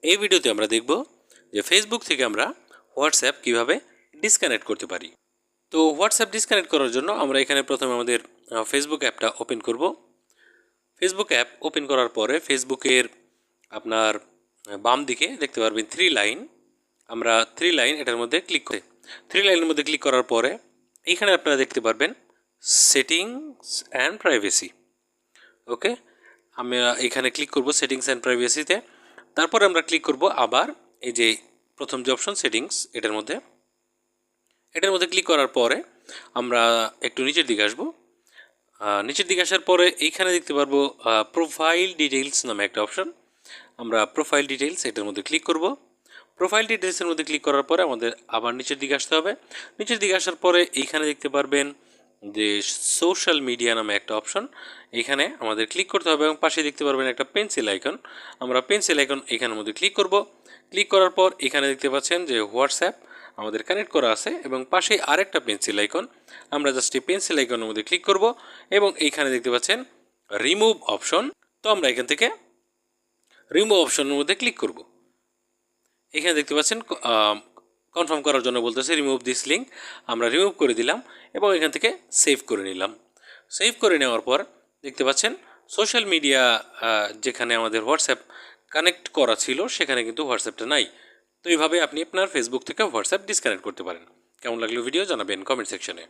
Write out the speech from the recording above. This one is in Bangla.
এই ভিডিওতে আমরা দেখব যে ফেসবুক থেকে আমরা হোয়াটসঅ্যাপ কিভাবে ডিসকানেক্ট করতে পারি। তো হোয়াটসঅ্যাপ ডিসকানেক্ট করার জন্য আমরা এখানে প্রথমে আমাদের ফেসবুক অ্যাপটা ওপেন করব। ফেসবুক অ্যাপ ওপেন করার পরে ফেসবুকের আপনার বাম দিকে দেখতে পারবেন 3 লাইন। আমরা 3 লাইন এটার মধ্যে ক্লিক করে 3 লাইনের মধ্যে ক্লিক করার পরে এইখানে আপনারা দেখতে পারবেন সেটিংস অ্যান্ড প্রাইভেসি। ওকে, আমরা এখানে ক্লিক করব সেটিংস অ্যান্ড প্রাইভেসিতে। তারপরে আমরা ক্লিক করব আবার এই যে প্রথম যে অপশন সেটিংস এটার মধ্যে ক্লিক করার পরে আমরা একটু নিচের দিকে আসবো। নিচের দিকে আসার পরে এইখানে দেখতে পারবো প্রোফাইল ডিটেইলস নামে একটা অপশন। আমরা প্রোফাইল ডিটেইলস এটার মধ্যে ক্লিক করব। প্রোফাইল ডিটেইলসের মধ্যে ক্লিক করার পরে আমাদের আবার নিচের দিকে আসতে হবে। নিচের দিকে আসার পরে এইখানে দেখতে পারবেন যে সোশ্যাল মিডিয়া নামে একটা অপশন, এখানে আমাদের ক্লিক করতে হবে এবং পাশে দেখতে পারবেন একটা পেন্সিল আইকন। আমরা পেন্সিল আইকন এখানের মধ্যে ক্লিক করব। ক্লিক করার পর এখানে দেখতে পাচ্ছেন যে হোয়াটসঅ্যাপ আমাদের কানেক্ট করা আছে এবং পাশে আরেকটা পেন্সিল আইকন। আমরা জাস্ট এই পেন্সিল আইকনের মধ্যে ক্লিক করব এবং এইখানে দেখতে পাচ্ছেন রিমুভ অপশন। তো আমরা এখান থেকে রিমুভ অপশনের মধ্যে ক্লিক করব। এখানে দেখতে পাচ্ছেন কনফার্ম করার জন্য বলতেছে রিমুভ দিস লিঙ্ক। আমরা রিমুভ করে দিলাম এবং এখান থেকে সেভ করে নিলাম। সেভ করে নেওয়ার পর দেখতে পাচ্ছেন সোশ্যাল মিডিয়া যেখানে আমাদের হোয়াটসঅ্যাপ কানেক্ট করা ছিল সেখানে কিন্তু হোয়াটসঅ্যাপটা নাই। তো এইভাবে আপনি আপনার ফেসবুক থেকে হোয়াটসঅ্যাপ ডিসকানেক্ট করতে পারেন। কেমন লাগলো ভিডিও জানাবেন কমেন্ট সেকশনে।